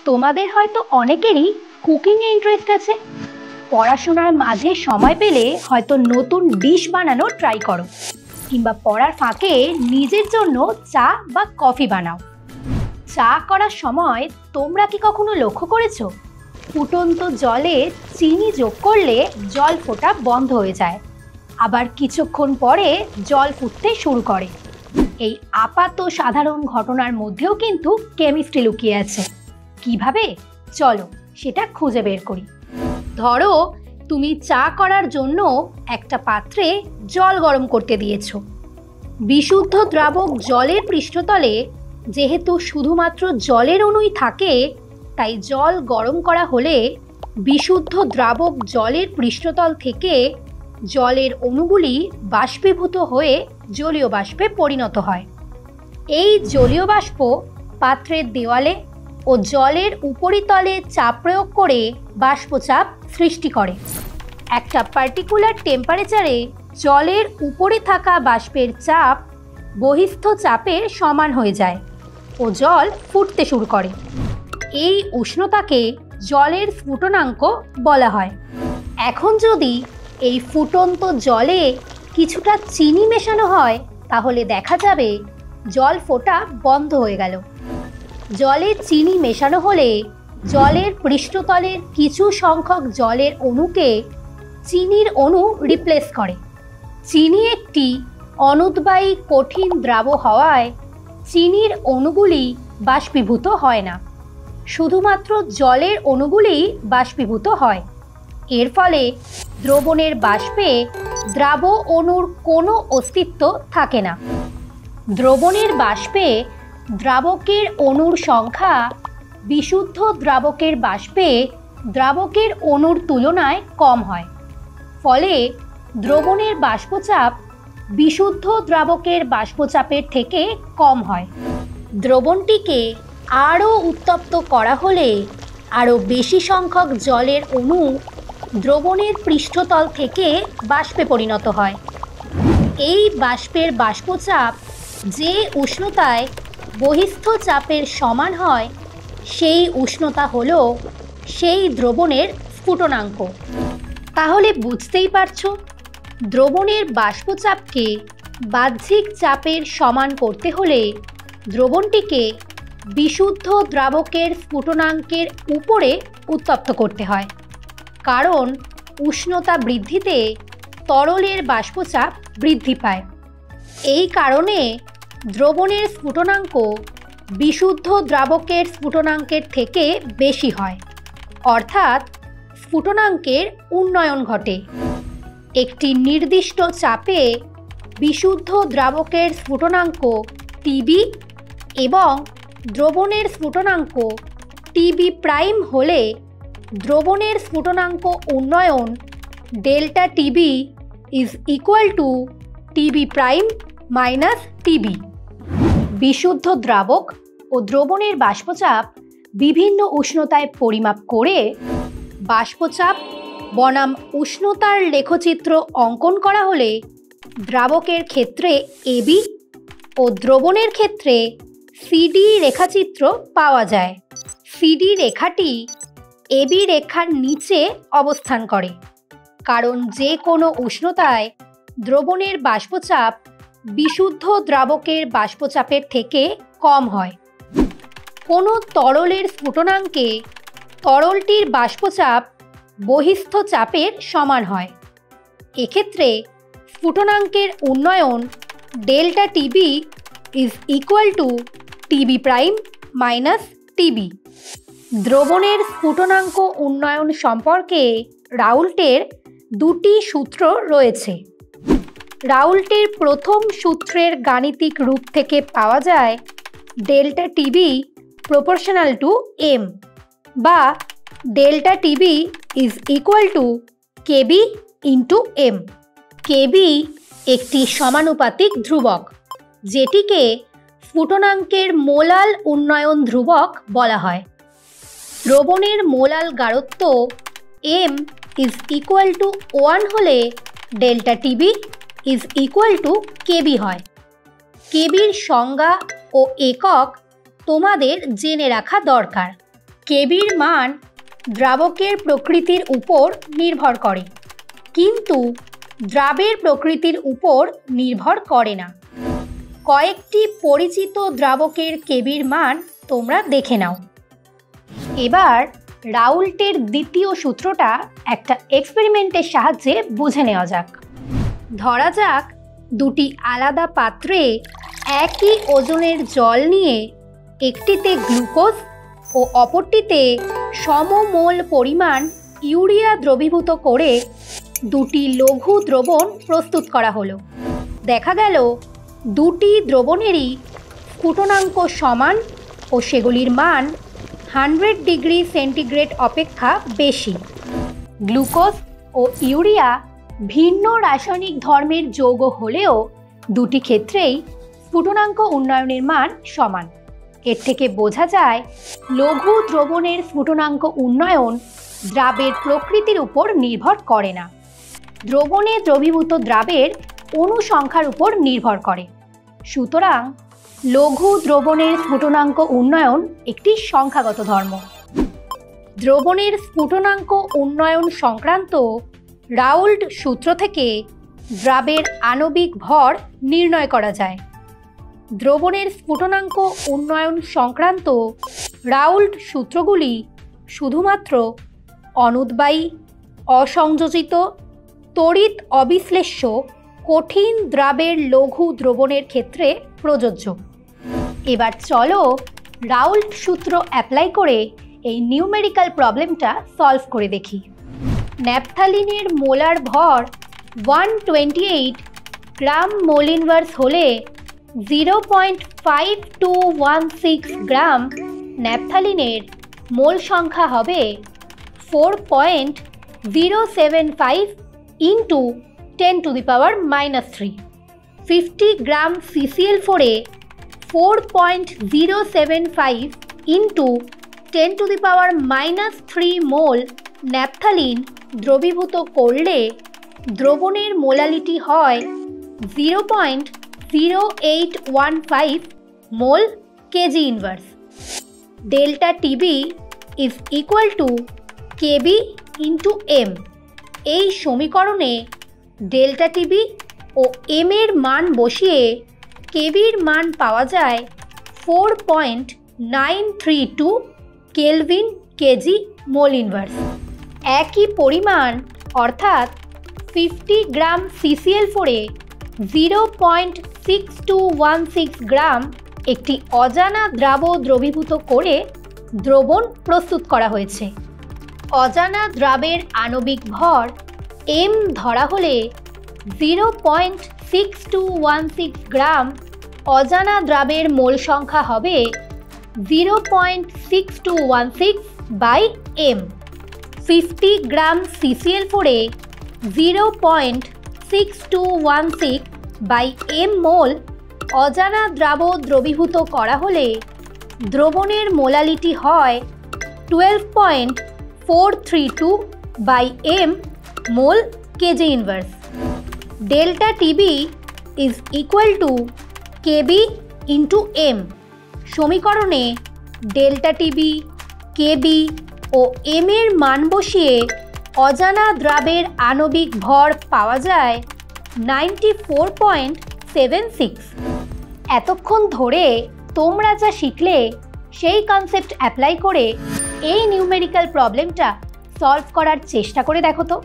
তোমাদের হয়তো অনেকেরই কুকিং এ ইন্টারেস্ট আছে। পড়াশোনার মাঝে সময় পেলে হয়তো নতুন ডিশ বানানোর ট্রাই করো, কিংবা পড়ার ফাঁকে নিজের জন্য চা বা কফি বানাও। চা করার সময় তোমরা কি কখনো লক্ষ্য করেছো ফুটন্ত জলে চিনি যোগ করলে জল ফোটা বন্ধ হয়ে যায়, আবার কিছুক্ষণ পরে জল ফুটতে শুরু করে? এই আপাত সাধারণ ঘটনার মধ্যেও কিন্তু কেমিস্ট্রি লুকিয়ে আছে। কিভাবে? চলো সেটা খুঁজে বের করি। ধরো তুমি চা করার জন্য একটা পাত্রে জল গরম করতে দিয়েছো। বিশুদ্ধ দ্রাবক জলের পৃষ্ঠতলে যেহেতু শুধুমাত্র জলের অণুই থাকে, তাই জল গরম করা হলে বিশুদ্ধ দ্রাবক জলের পৃষ্ঠতল থেকে জলের অণুগুলি বাষ্পীভূত হয়ে জলীয় বাষ্পে পরিণত হয়। এই জলীয় বাষ্প পাত্রের দেওয়ালে ও জলের উপরিতলে চাপ প্রয়োগ করে বাষ্পচাপ সৃষ্টি করে। একটা পার্টিকুলার টেম্পারেচারে জলের উপরে থাকা বাষ্পের চাপ বহিস্থ চাপের সমান হয়ে যায় ও জল ফুটতে শুরু করে। এই উষ্ণতাকে জলের স্ফুটনাঙ্ক বলা হয়। এখন যদি এই ফুটন্ত জলে কিছুটা চিনি মেশানো হয়, তাহলে দেখা যাবে জল ফোটা বন্ধ হয়ে গেল। জলে চিনি মেশানো হলে জলের পৃষ্ঠতলের কিছু সংখ্যক জলের অণুকে চিনির অণু রিপ্লেস করে। চিনি একটি অনুদ্বায়ী কঠিন দ্রাব হওয়ায় চিনির অণুগুলি বাষ্পীভূত হয় না, শুধুমাত্র জলের অণুগুলি বাষ্পীভূত হয়। এর ফলে দ্রবণের বাষ্পে দ্রাব অণুর কোনো অস্তিত্ব থাকে না। দ্রবণের বাষ্পে দ্রাবকের অণুর সংখ্যা বিশুদ্ধ দ্রাবকের বাষ্পে দ্রাবকের অণুর তুলনায় কম হয়। ফলে দ্রবণের বাষ্পচাপ বিশুদ্ধ দ্রাবকের বাষ্পচাপের থেকে কম হয়। দ্রবণটিকে আরও উত্তপ্ত করা হলে আরও বেশি সংখ্যক জলের অণু দ্রবণের পৃষ্ঠতল থেকে বাষ্পে পরিণত হয়। এই বাষ্পের বাষ্পচাপ যে উষ্ণতায় বহিস্থ চাপের সমান হয়, সেই উষ্ণতা হলো সেই দ্রবণের স্ফুটনাঙ্ক। তাহলে বুঝতেই পারছো, দ্রবণের বাষ্পচাপকে বাহ্যিক চাপের সমান করতে হলে দ্রবণটিকে বিশুদ্ধ দ্রাবকের স্ফুটনাঙ্কের উপরে উত্তপ্ত করতে হয়। কারণ উষ্ণতা বৃদ্ধিতে তরলের বাষ্পচাপ বৃদ্ধি পায়। এই কারণে দ্রবণের স্ফুটনাঙ্ক বিশুদ্ধ দ্রাবকের স্ফুটনাঙ্কের থেকে বেশি হয়, অর্থাৎ স্ফুটনাঙ্কের উন্নয়ন ঘটে। একটি নির্দিষ্ট চাপে বিশুদ্ধ দ্রাবকের স্ফুটনাঙ্ক টিবি এবং দ্রবণের স্ফুটনাঙ্ক টিবি প্রাইম হলে দ্রবণের স্ফুটনাঙ্ক উন্নয়ন delta TB is equal to TB prime minus TB. বিশুদ্ধ দ্রাবক ও দ্রবণের বাষ্পচাপ বিভিন্ন উষ্ণতায় পরিমাপ করে বাষ্পচাপ বনাম উষ্ণতার লেখচিত্র অঙ্কন করা হলে দ্রাবকের ক্ষেত্রে এবি ও দ্রবণের ক্ষেত্রে সিডি রেখাচিত্র পাওয়া যায়। সিডি রেখাটি এবি রেখার নিচে অবস্থান করে, কারণ যে কোনো উষ্ণতায় দ্রবণের বাষ্পচাপ বিশুদ্ধ দ্রাবকের বাষ্পচাপের থেকে কম হয়। কোনো তরলের স্ফুটনাঙ্কে তরলটির বাষ্পচাপ বহিস্থ চাপের সমান হয়। এক্ষেত্রে স্ফুটনাঙ্কের উন্নয়ন delta TB is equal to TB prime minus TB. দ্রবণের স্ফুটনাঙ্ক উন্নয়ন সম্পর্কে রাউল্টের দুটি সূত্র রয়েছে। রাউল্টের প্রথম সূত্রের গাণিতিক রূপ থেকে পাওয়া যায় delta TB proportional to M, বা delta TB is equal to KB into M. KB একটি সমানুপাতিক ধ্রুবক, যেটিকে স্ফুটনাঙ্কের মোলাল উন্নয়ন ধ্রুবক বলা হয়। দ্রবণের মোলাল গাঢ়ত্ব এম ইজ ইকুয়াল টু 1 হলে delta TB is equal to KB হয়। কেবির সংজ্ঞা ও একক তোমাদের জেনে রাখা দরকার। কেবির মান দ্রাবকের প্রকৃতির উপর নির্ভর করে, কিন্তু দ্রাবের প্রকৃতির উপর নির্ভর করে না। কয়েকটি পরিচিত দ্রাবকের কেবির মান তোমরা দেখে নাও। এবার রাউল্টের দ্বিতীয় সূত্রটা একটা এক্সপেরিমেন্টের সাহায্যে বুঝে নেওয়া যাক। ধরা যাক দুটি আলাদা পাত্রে একই ওজনের জল নিয়ে একটিতে গ্লুকোজ ও অপরটিতে সমমোল পরিমাণ ইউরিয়া দ্রবীভূত করে দুটি লঘু দ্রবণ প্রস্তুত করা হলো। দেখা গেল দুটি দ্রবণেরই স্ফুটনাঙ্ক সমান ও সেগুলির মান 100 ডিগ্রি সেন্টিগ্রেড অপেক্ষা বেশি। গ্লুকোজ ও ইউরিয়া ভিন্ন রাসায়নিক ধর্মের যৌগ হলেও দুটি ক্ষেত্রেই স্ফুটনাঙ্ক উন্নয়নের মান সমান। এর থেকে বোঝা যায় লঘু দ্রবণের স্ফুটনাঙ্ক উন্নয়ন দ্রাবের প্রকৃতির উপর নির্ভর করে না, দ্রবণে দ্রবীভূত দ্রাবের অণু সংখ্যার উপর নির্ভর করে। সুতরাং লঘু দ্রবণের স্ফুটনাঙ্ক উন্নয়ন একটি সংখ্যাগত ধর্ম। দ্রবণের স্ফুটনাঙ্ক উন্নয়ন সংক্রান্ত রাউল্ট সূত্র থেকে দ্রাবের আণবিক ভর নির্ণয় করা যায়। দ্রবণের স্ফুটনাঙ্ক উন্নয়ন সংক্রান্ত রাউল্ট সূত্রগুলি শুধুমাত্র অনুদ্বায়ী, অসংযোজিত, তড়িৎ অবিশ্লেষ্য কঠিন দ্রাবের লঘু দ্রবণের ক্ষেত্রে প্রযোজ্য। এবার চলো রাউল্ট সূত্র অ্যাপ্লাই করে এই নিউমেরিক্যাল প্রবলেমটা সলভ করে দেখি। ন্যাপথালিনের মোলার ভর 128 গ্রাম মোল ইনভার্স হলে 0.5216 গ্রাম ন্যাপথালিনের মোল সংখ্যা হবে 4.075 into 10 to the power -3। 50 gram CCl4-এ 4.075 into 10 to the power -3 mole naphthalene দ্রবীভূত করলে দ্রবণের মোলালিটি হয় 0.0815 mole KG inverse. Delta TB is equal to KB into M. এই সমীকরণে ডেল্টা টিবি ও এম এর মান বসিয়ে কেবির মান পাওয়া যায় 4.932 কেলভিন কেজি মোল ইনভার্স। একই পরিমাণ অর্থাৎ 50 গ্রাম CCl4-এ 0.6216 গ্রাম একটি অজানা দ্রাব দ্রবীভূত করে দ্রবণ প্রস্তুত করা হয়েছে। অজানা দ্রাবের আণবিক ভর এম ধরা হলে 0.6216 গ্রাম অজানা দ্রাবের মোল সংখ্যা হবে 0.6216 বাই এম। 50 গ্রাম CCl4-এ 0.6216 বাই এম মোল অজানা দ্রাব দ্রবীভূত করা হলে দ্রবণের মোলালিটি হয় 12.432 by M mole KG inverse. Delta TB is equal to KB into M. সমীকরণে ডেল্টা টিবি, কেবি ও এম এর মান বসিয়ে অজানা দ্রাবের আণবিক ভর পাওয়া যায় 94.76। এতক্ষণ ধরে তোমরা যা শিখলে সেই কনসেপ্ট অ্যাপ্লাই করে এই নিউমেরিক্যাল প্রবলেমটা সলভ করার চেষ্টা করে দেখো তো।